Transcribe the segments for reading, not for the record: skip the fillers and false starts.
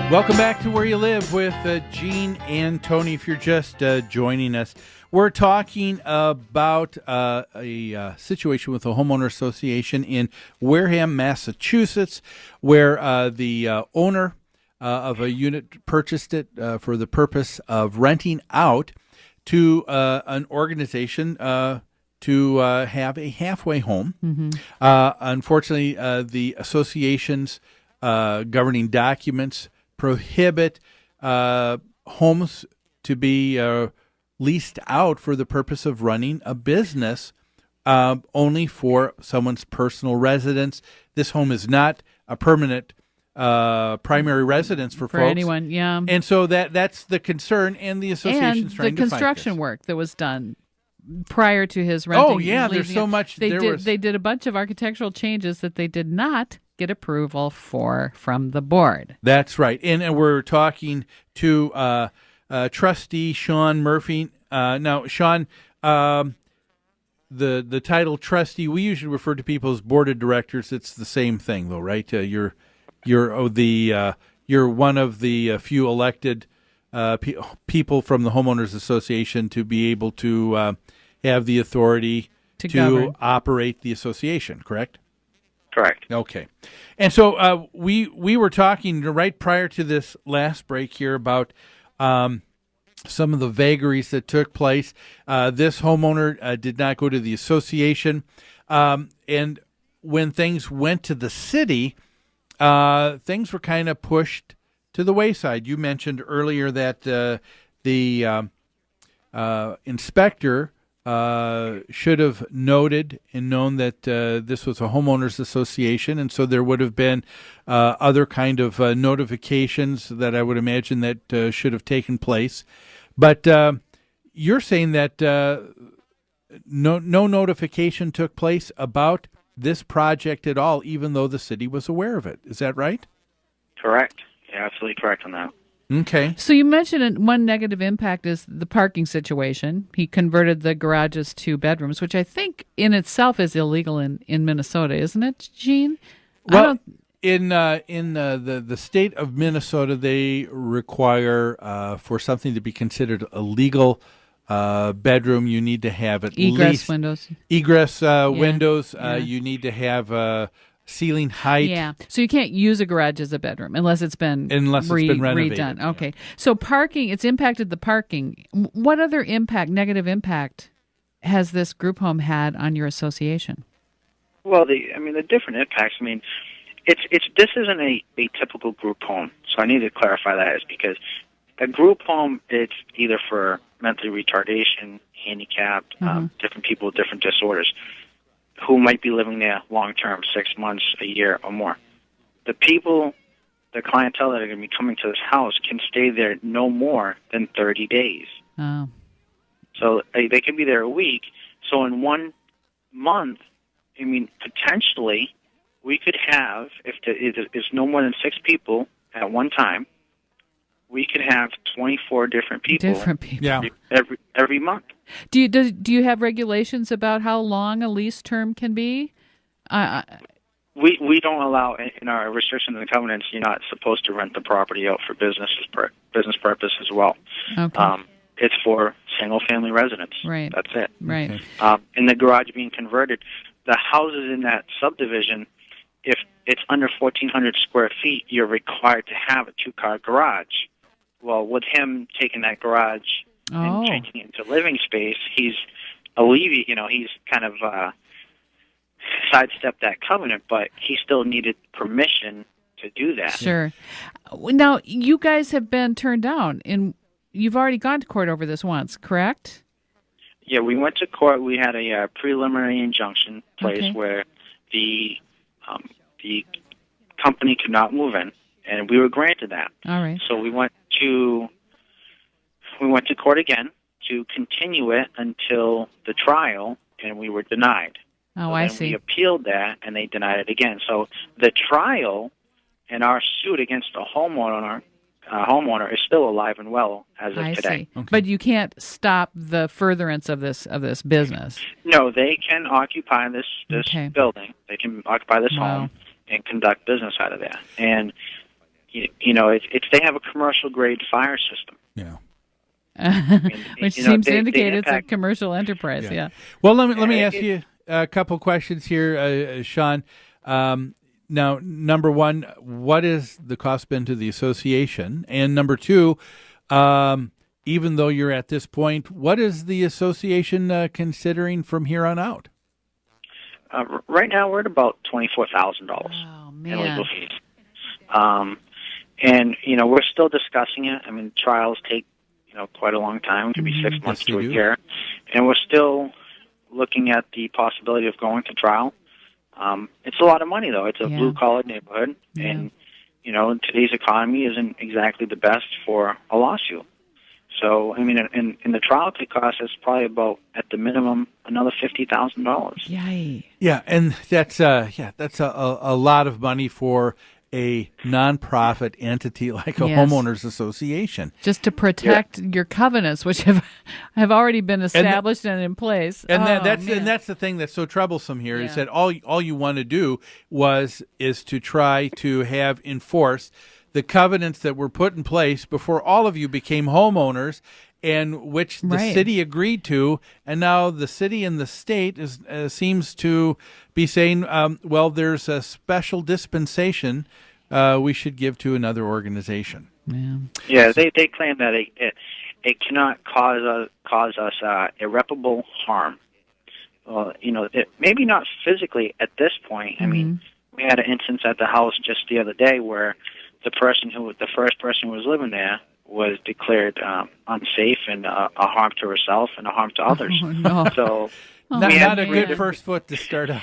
Welcome back to Where You Live with Gene and Tony. If you're just joining us, we're talking about a situation with a homeowner association in Wareham, Massachusetts, where the owner of a unit purchased it for the purpose of renting out to an organization to have a halfway home. Mm-hmm. Unfortunately, the association's governing documents prohibit homes to be leased out for the purpose of running a business only for someone's personal residence. This home is not a permanent primary residence for folks. Anyone, yeah. And so that's the concern, and the association's trying to fight this. And the construction work that was done prior to his renting. Oh, yeah, there's so much. They did a bunch of architectural changes that they did not get approval from the board. That's right. And we're talking to Trustee Sean Murphy. Now, Sean, the title trustee, we usually refer to people as board of directors. It's the same thing, though, right? You're one of the few elected people from the homeowners association to be able to have the authority to operate the association. Correct? Correct. Okay. And so we were talking right prior to this last break here about some of the vagaries that took place. This homeowner did not go to the association. And when things went to the city, things were kind of pushed to the wayside. You mentioned earlier that the inspector should have noted and known that this was a homeowners association, and so there would have been other kind of notifications that I would imagine that should have taken place. But you're saying that no notification took place about this project at all, even though the city was aware of it. Is that right? Correct. You're absolutely correct on that. Okay. So you mentioned one negative impact is the parking situation. He converted the garages to bedrooms, which I think in itself is illegal in Minnesota, isn't it, Gene? Well, in the state of Minnesota, they require for something to be considered a legal bedroom, you need to have at least windows. Windows. Yeah. You need to have ceiling height. Yeah, so you can't use a garage as a bedroom unless it's been renovated. Redone. Okay, so parking, it's impacted the parking. What other negative impact has this group home had on your association? Well, the different impacts. This isn't a typical group home, so I need to clarify that. Is because a group home, it's either for mentally retardation, handicapped, different people with different disorders, who might be living there long-term, 6 months, a year, or more. The clientele that are going to be coming to this house can stay there no more than 30 days. Oh. So they can be there a week. So in 1 month, potentially, we could have, if there's no more than 6 people at one time, we could have 24 different people. Yeah. Every month. Do you have regulations about how long a lease term can be? We don't allow, in our restrictions and covenants, you're not supposed to rent the property out for business purpose as well. Okay. It's for single-family residents. Right. That's it. Right. Okay. In the garage being converted, the houses in that subdivision, if it's under 1,400 square feet, you're required to have a 2-car garage. Well, with him taking that garage and changing it into living space, he's he's kind of sidestepped that covenant, but he still needed permission to do that. Sure. Now, you guys have been turned down, and you've already gone to court over this once, correct? Yeah, we went to court. We had a preliminary injunction place where the company could not move in, and we were granted that. All right. So we went to court again to continue it until the trial, and we were denied. Oh, so I then see. We appealed that, and they denied it again. So the trial and our suit against the homeowner homeowner is still alive and well as of I today. see. Okay. But you can't stop the furtherance of this business. No, they can occupy this Okay. building. They can occupy this Wow. home and conduct business out of there. And it's they have a commercial grade fire system. Yeah. Which you know, seems to they indicate it's a impact- commercial enterprise. Yeah. Well, let me ask you a couple questions here, Sean. Now, number one, what is the cost been to the association? And number two, even though you're at this point, what is the association considering from here on out? Right now, we're at about $24,000 Oh, in man. legal fees. And we're still discussing it. I mean, trials take quite a long time. It could be 6 months Yes, to they a do. year, and we're still looking at the possibility of going to trial. It's a lot of money, though. It's a Yeah. blue-collar neighborhood, Yeah. and today's economy isn't exactly the best for a lawsuit. So, I mean, in the trial could cost us probably about, at the minimum, another $50,000. Yay. Yeah, and that's a lot of money for a nonprofit entity like a Yes. homeowners association. Just to protect your covenants, which have already been established and in place. And Oh, that's man. the thing that's so troublesome here is Yeah. that all you want to do is to try to have enforced the covenants that were put in place before all of you became homeowners, and which the Right. city agreed to, and now the city and the state seems to be saying, well, there's a special dispensation we should give to another organization. Yeah. Yeah, they claim that it cannot cause us irreparable harm. Well, maybe not physically at this point. I mean, we had an instance at the house just the other day where the first person who was living there was declared unsafe and a harm to herself and a harm to others. Oh, no. So Not, we had not a three good first foot to start out.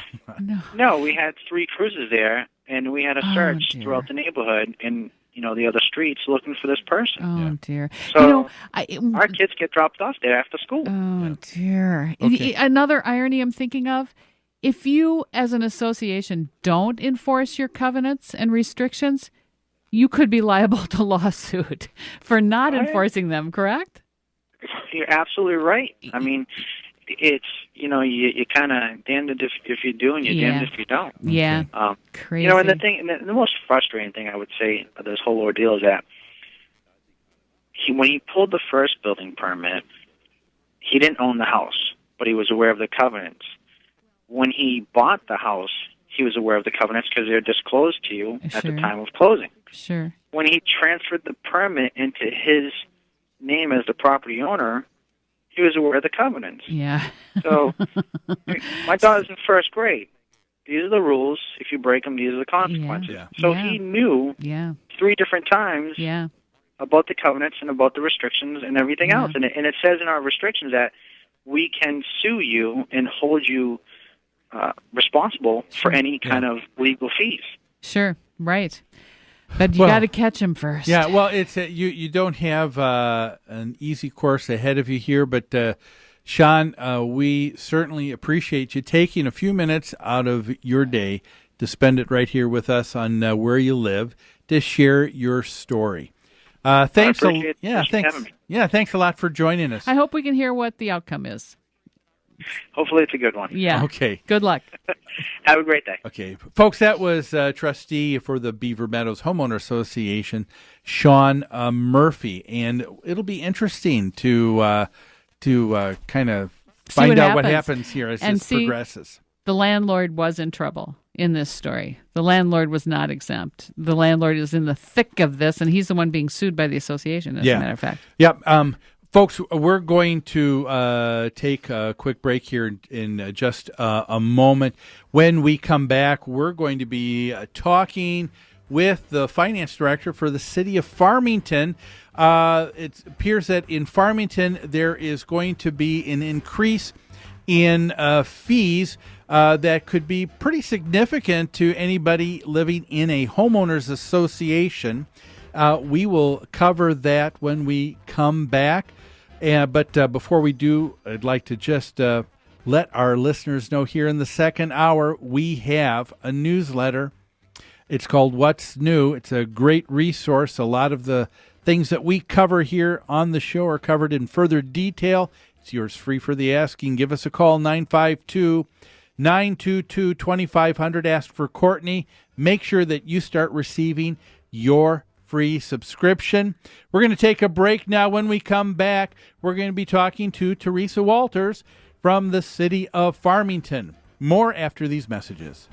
No, we had 3 cruises there, and we had a Oh, search dear. throughout the neighborhood and the other streets looking for this person. Oh, dear. So I, our kids get dropped off there after school. Oh, dear. Okay. Another irony I'm thinking of, if you as an association don't enforce your covenants and restrictions, you could be liable to lawsuit for not Right. enforcing them, correct? You're absolutely right. I mean, it's you kind of damned if you do and you're damned if you don't. Yeah. Crazy. And the most frustrating thing I would say of this whole ordeal is that when he pulled the first building permit, he didn't own the house, but he was aware of the covenants. When he bought the house, he was aware of the covenants because they're disclosed to you at the Sure. time of closing. Sure. When he transferred the permit into his name as the property owner, he was aware of the covenants. Yeah. So my daughter's in first grade. These are the rules. If you break them, these are the consequences. Yeah. So Yeah. he knew Yeah. 3 different times Yeah. about the covenants and about the restrictions and everything Yeah. else. And it says in our restrictions that we can sue you and hold you responsible for any kind of legal fees. Sure. Right. But you Well, got to catch him first. Yeah, well, it's you don't have an easy course ahead of you here, but Sean, we certainly appreciate you taking a few minutes out of your day to spend it right here with us on Where You Live to share your story. Thanks, appreciate thanks, having me. yeah, thanks a lot for joining us. I hope we can hear what the outcome is. Hopefully it's a good one. Yeah. Okay. Good luck. Have a great day. Okay, folks, that was trustee for the Beaver Meadows Homeowner Association, Sean Murphy, and it'll be interesting to kind of find what out what happens. happens here as And this see- progresses. The landlord was in trouble in this story. The landlord was not exempt. The landlord is in the thick of this, and he's the one being sued by the association, as a matter of fact. Yep. Folks, we're going to take a quick break here in just a moment. When we come back, we're going to be talking with the finance director for the city of Farmington. It appears that in Farmington there is going to be an increase in fees that could be pretty significant to anybody living in a homeowners association. We will cover that when we come back. But before we do, I'd like to just let our listeners know here in the second hour, we have a newsletter. It's called What's New. It's a great resource. A lot of the Things that we cover here on the show are covered in further detail. It's yours free for the asking. Give us a call, 952-922-2500. Ask for Courtney. Make sure that you start receiving your free subscription. We're going to take a break now. When we come back, we're going to be talking to Teresa Walters from the city of Farmington. More after these messages.